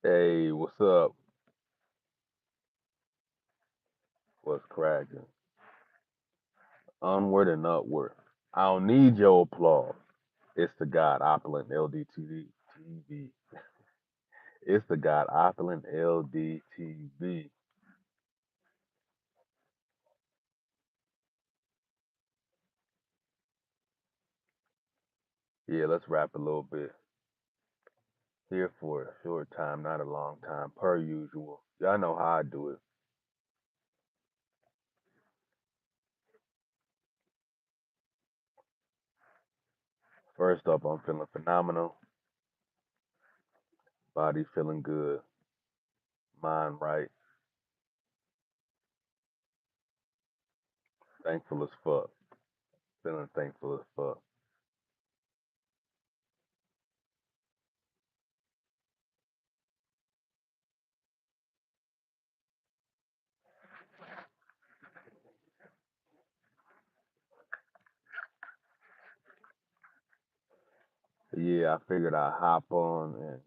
Hey, what's up? What's cracking? Onward and upward. I don't need your applause. It's the God Opulent LDTV. TV. It's the God Opulent LDTV. Yeah, let's rap a little bit. Here for a short time, not a long time, per usual. Y'all know how I do it. First up, I'm feeling phenomenal. Body feeling good. Mind right. Thankful as fuck. Feeling thankful as fuck. Yeah, I figured I'd hop on and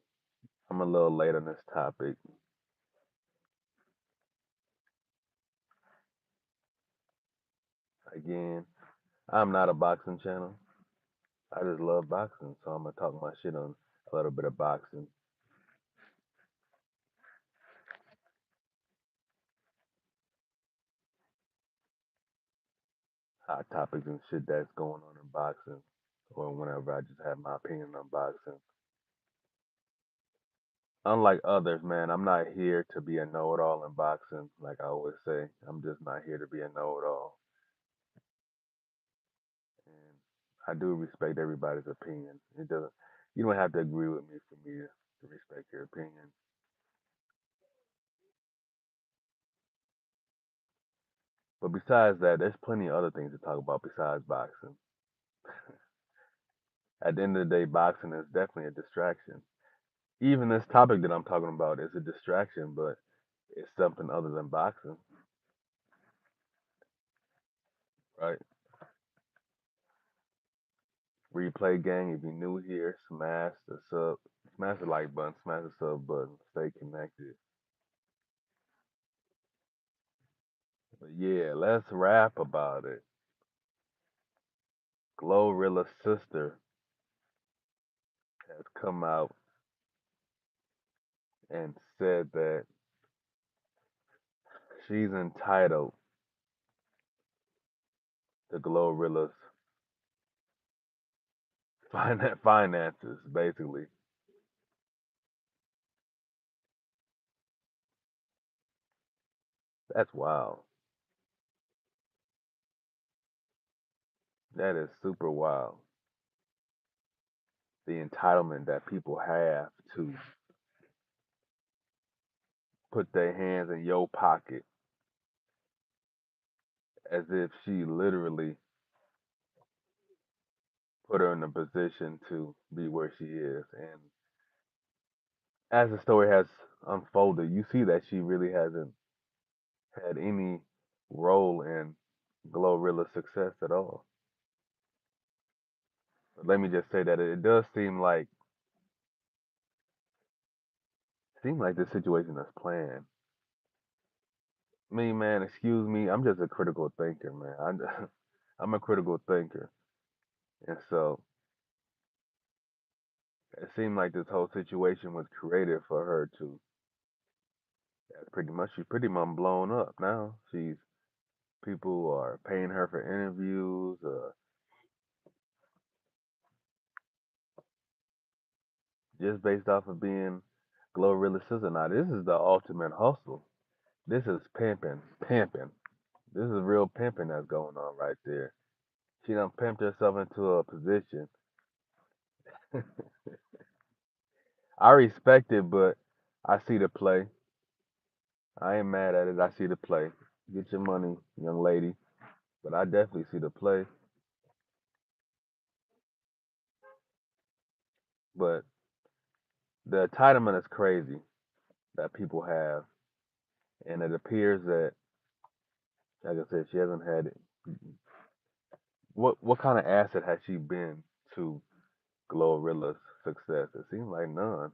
I'm a little late on this topic. Again, I'm not a boxing channel. I just love boxing, so I'm gonna talk my shit on a little bit of boxing, hot topics and shit that's going on in boxing, or whenever I just have my opinion on boxing. Unlike others, man, I'm not here to be a know-it-all in boxing. Like I always say, I'm just not here to be a know-it-all. And I do respect everybody's opinion. It doesn't. You don't have to agree with me for me to respect your opinion. But besides that, there's plenty of other things to talk about besides boxing. At the end of the day, boxing is definitely a distraction. Even this topic that I'm talking about is a distraction, but it's something other than boxing, right? Replay gang, if you're new here, smash the like button, smash the sub button, stay connected. But yeah, let's rap about it. Glorilla's sister has come out and said that she's entitled to Glorilla's finances, basically. That's wild. That is super wild. The entitlement that people have to put their hands in your pocket as if she literally put her in a position to be where she is. And as the story has unfolded, you see that she really hasn't had any role in Glorilla's success at all. But let me just say that it does seem like this situation is planned. Me, man, excuse me, I'm just a critical thinker, man. I'm a critical thinker, and so it seemed like this whole situation was created for her to. That's pretty much she's pretty much blown up now. She's People are paying her for interviews, just based off of being Glorilla's sister. Now this is the ultimate hustle. This is pimping. This is real pimping that's going on right there. She done pimped herself into a position. I respect it, but I see the play. I ain't mad at it. I see the play. Get your money, young lady. But I definitely see the play. But the entitlement is crazy that people have, and it appears that, like I said, she hasn't had it. What kind of asset has she been to Glorilla's success? It seems like none.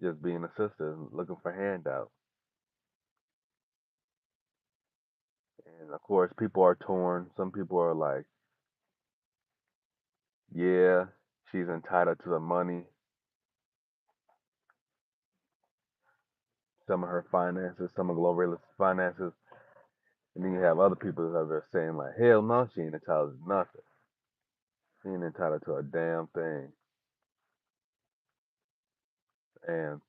just being a sister, looking for handouts. And of course, people are torn. Some people are like, yeah, she's entitled to the money, some of her finances, some of Glorilla's finances. And then you have other people that are saying like, hell no, she ain't entitled to nothing. She ain't entitled to a damn thing. And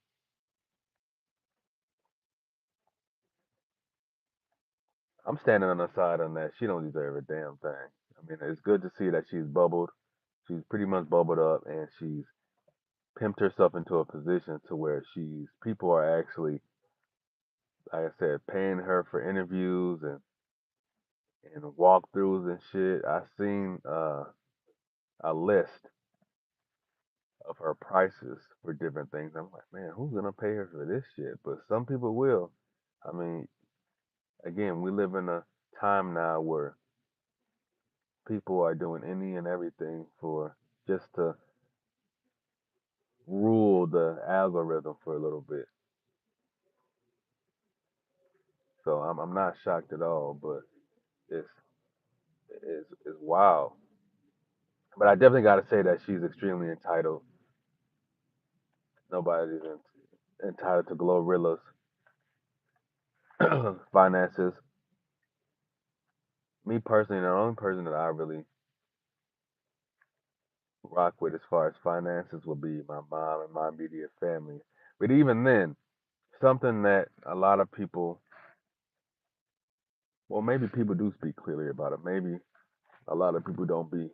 I'm standing on the side on that. She don't deserve a damn thing. I mean, it's good to see that she's bubbled. She's pretty much bubbled up, and she's pimped herself into a position to where she's people are actually, like I said, paying her for interviews and walkthroughs and shit. I seen a list of her prices for different things. I'm like, man, who's gonna pay her for this shit? But some people will. I mean, again, we live in a time now where people are doing any and everything for just to rule the algorithm for a little bit. So I'm not shocked at all, but it's it's wild. But I definitely got to say that she's extremely entitled. Nobody's entitled to Glorilla's finances. Me personally, the only person that I really rock with as far as finances would be my mom and my immediate family. But even then, something that a lot of people, well, maybe people do speak clearly about it. Maybe a lot of people don't be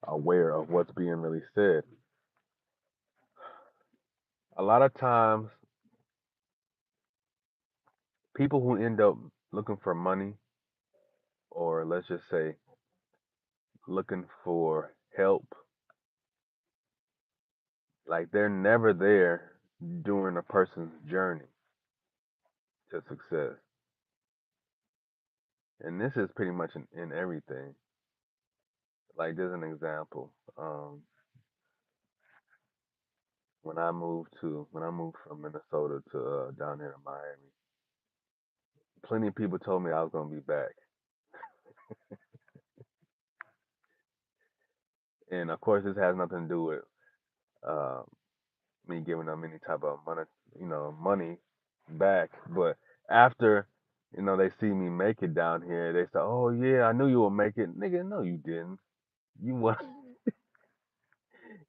aware of what's being really said. A lot of times, people who end up looking for money, or let's just say looking for help, like they're never there during a person's journey to success. And this is pretty much in everything. Like there's an example. When I moved from Minnesota to down here in Miami, plenty of people told me I was gonna be back. And of course, this has nothing to do with uh, me giving them any type of money back. But after, they see me make it down here, they say, "Oh yeah, I knew you would make it, nigga." No, you didn't. You want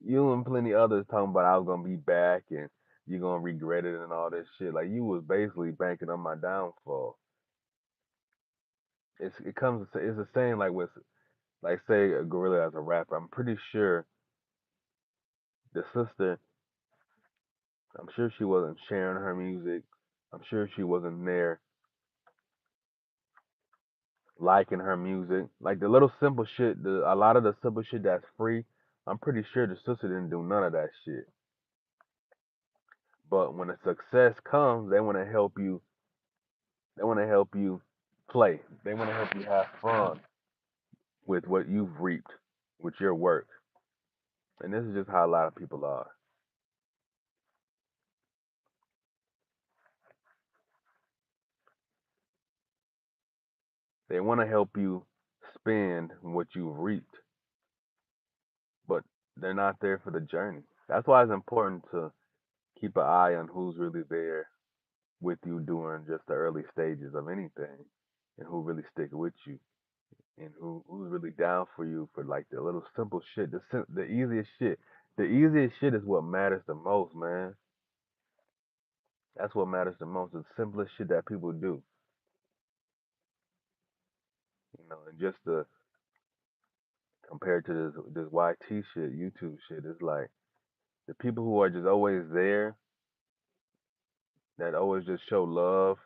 you and plenty others talking about I was gonna be back and you're gonna regret it and all this shit. Like you was basically banking on my downfall. It's the same like with like say a Gorilla as a rapper. I'm pretty sure the sister. I'm sure she wasn't sharing her music. I'm sure she wasn't there liking her music. Like the little simple shit, a lot of the simple shit that's free, I'm pretty sure the sister didn't do none of that shit. But when a success comes, they want to help you play. They want to help you have fun with what you've reaped with your work. And this is just how a lot of people are. They want to help you spend what you've reaped, but they're not there for the journey. That's why it's important to keep an eye on who's really there with you during just the early stages of anything and who really stick with you and who's really down for you for like the little simple shit, the easiest shit. The easiest shit is what matters the most, man. That's what matters the most. The simplest shit that people do, and just the compared to this YT shit, YouTube shit, it's like the people who are just always there, that always just show love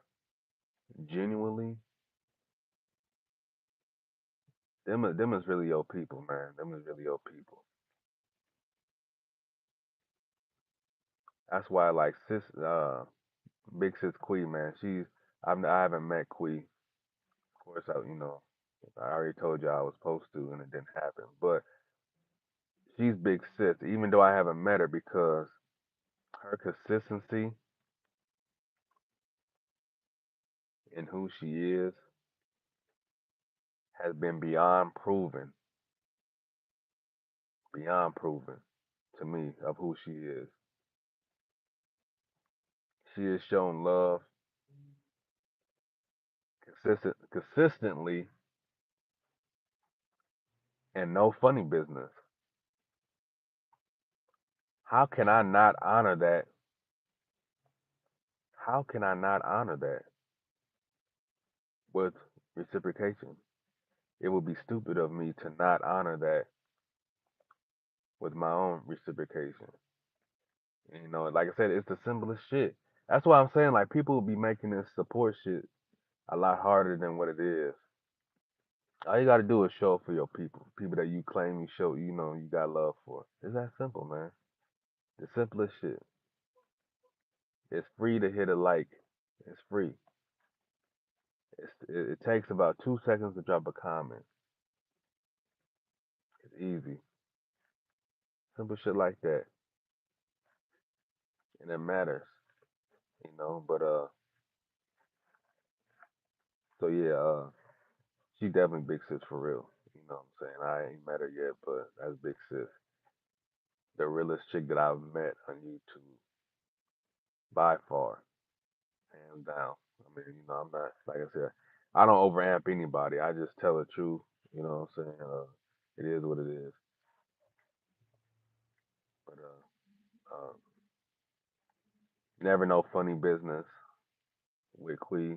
genuinely. Them is really your people, man. Them is really your people. That's why, like Big Sis Quee, man. I haven't met Quee. Of course, I already told you I was supposed to, and it didn't happen. But she's Big Sis, even though I haven't met her because Her consistency in who she is has been beyond proven to me of who she is. She has shown love consistently and no funny business. How can I not honor that? How can I not honor that with reciprocation? It would be stupid of me to not honor that with my own reciprocation. You know, like I said, it's the simplest shit. That's why I'm saying like people will be making this support shit a lot harder than what it is. All you gotta do is show up for your people, people that you claim you show, you know, you got love for. It's that simple, man. The simplest shit. It's free to hit a like. It's free. It takes about 2 seconds to drop a comment. It's easy. Simple shit like that, and it matters, you know. But so yeah, she definitely big sis for real. You know what I'm saying? I ain't met her yet, but that's big sis. The realest chick that I've met on YouTube by far, hands down. I mean, you know, I'm not like I said, I don't overamp anybody. I just tell the truth. You know what I'm saying? It is what it is. But never no funny business with Quee.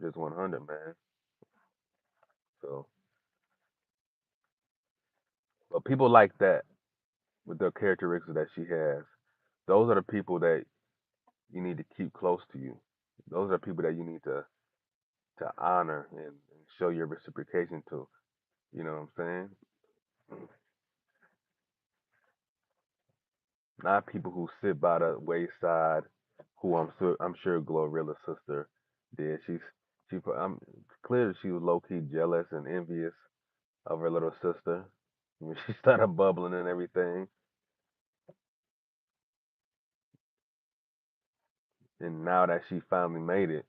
Just 100, man. So, but people like that with the characteristics that she has, those are the people that you need to keep close to you. Those are people that you need to honor and show your reciprocation to. You know what I'm saying? Not people who sit by the wayside, who I'm sure Glorilla's sister did. I'm clear that she was low key jealous and envious of her little sister. When she started bubbling and everything, and now that she finally made it,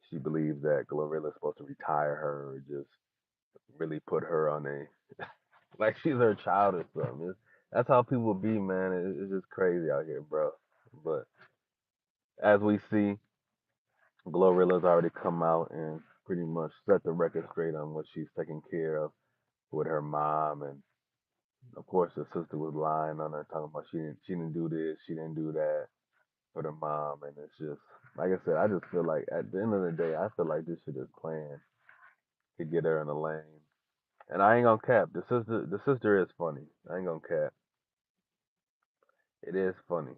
she believes that Glorilla's supposed to retire her or just really put her on a like she's her child or something. That's how people be, man. It's just crazy out here, bro. But as we see, Glorilla's already come out and pretty much set the record straight on what she's taking care of with her mom, and of course the sister was lying on her, talking about she didn't do this, she didn't do that for the mom, and it's just like I said, I just feel like at the end of the day, I feel like this shit is planned to get her in the lane. And I ain't gonna cap. The sister is funny. I ain't gonna cap. It is funny,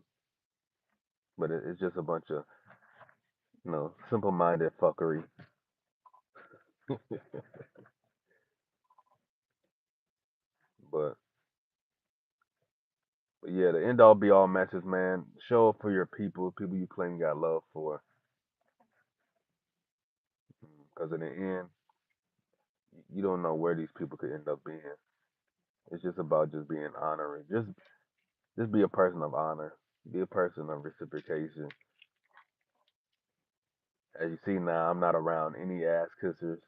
but it's just a bunch of simple-minded fuckery. but but yeah, the end all be all message, man. Show up for your people, people you claim you got love for, because in the end, you don't know where these people could end up being. It's just about just being honoring. Just be a person of honor. Be a person of reciprocation. As you see now, I'm not around any ass kissers.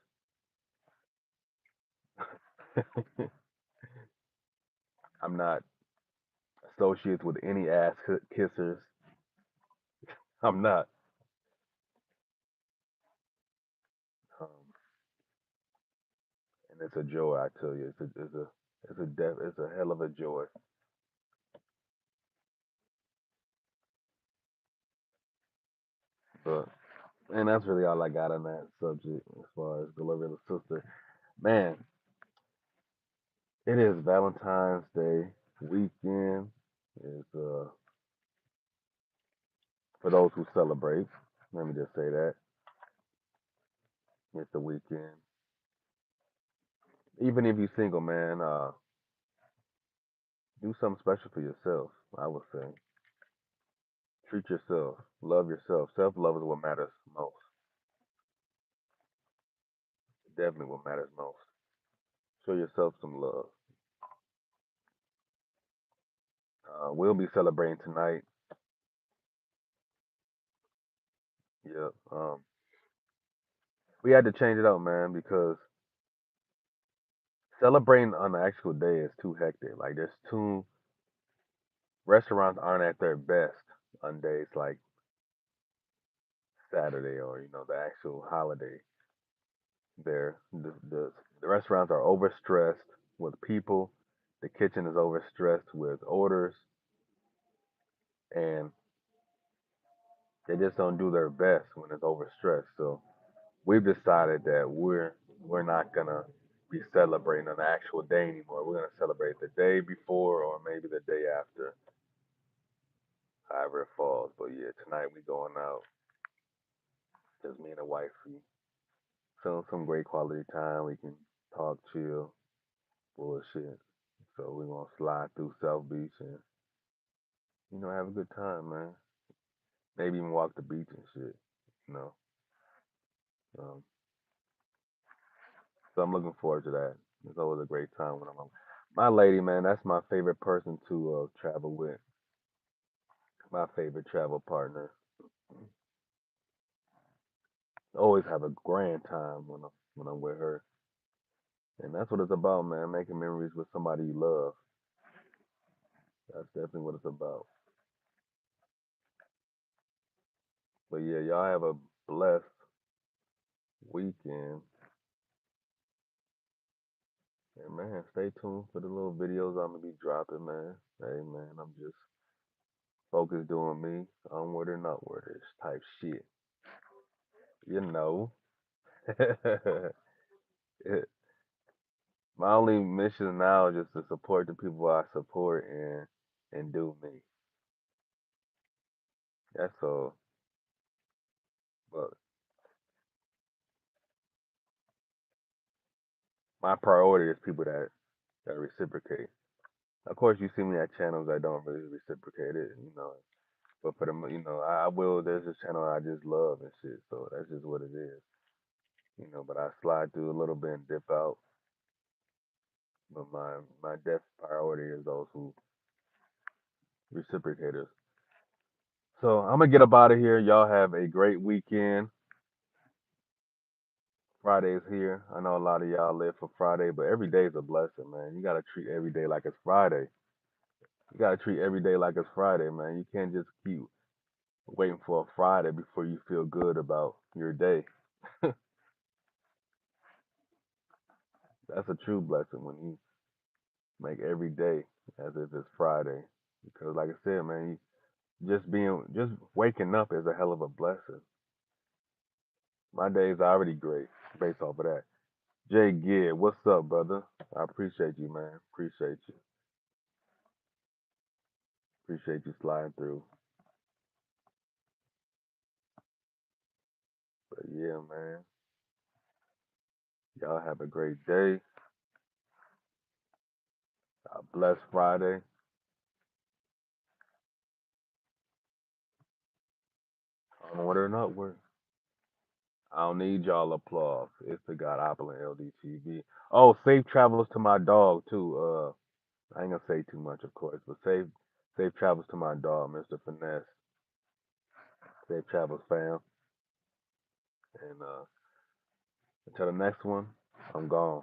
I'm not associated with any ass kissers. I'm not. Um, and it's a joy, I tell you. It's a hell of a joy. But and that's really all I got on that subject as far as Glorilla's sister. Man, it is Valentine's Day weekend. It's for those who celebrate. Let me just say that it's the weekend. Even if you're single, man, do something special for yourself. I would say treat yourself, love yourself. Self love is what matters most. Definitely what matters most. Show yourself some love. We'll be celebrating tonight. Yeah. We had to change it up, man, because celebrating on the actual day is too hectic. Like there's too restaurants aren't at their best on days like Saturday or the actual holiday. There, the restaurants are overstressed with people. The kitchen is overstressed with orders, and they just don't do their best when it's overstressed. So we've decided that we're not gonna be celebrating on the actual day anymore. We're gonna celebrate the day before or maybe the day after, however it falls. But yeah, tonight we going out, just me and the wifey. So some great quality time. We can talk, chill, bullshit. So we're gonna slide through South Beach and have a good time, man. Maybe even walk the beach and shit. You know. Um, so I'm looking forward to that. It's always a great time when I'm my lady, man. That's my favorite person to travel with. My favorite travel partner. Always have a grand time when I'm with her, and that's what it's about, man. Making memories with somebody you love. That's definitely what it's about. But yeah, y'all have a blessed weekend. And man, stay tuned for the little videos I'm gonna be dropping, man. Hey man, I'm just focused doing me, onward and upward type shit. You know. My only mission now is just to support the people I support and do me. That's all. But my priority is people that reciprocate. Of course, you see me at channels that don't really reciprocate it. But for the I will. There's this channel I just love and shit. So that's just what it is. But I slide through a little bit and dip out. But my def priority is those who reciprocators. So I'm gonna get up out of here. Y'all have a great weekend. Friday's here. I know a lot of y'all live for Friday, but every day is a blessing, man. You gotta treat every day like it's Friday. You gotta treat every day like it's Friday, man. You can't just keep waiting for a Friday before you feel good about your day. That's a true blessing when you make every day as if it's Friday. Because like I said, man, just waking up is a hell of a blessing. My day is already great based off of that. Jay Gibb, what's up, brother? I appreciate you, man. Appreciate you. Appreciate you sliding through. But yeah, man. Y'all have a great day. A blessed Friday. Onward and upward. I don't need y'all applause. It's the God Apple and LDTV. Oh, safe travels to my dog too. I ain't gonna say too much, of course, but safe travels to my dog, Mr. Finesse. Safe travels, fam. And until the next one, I'm gone.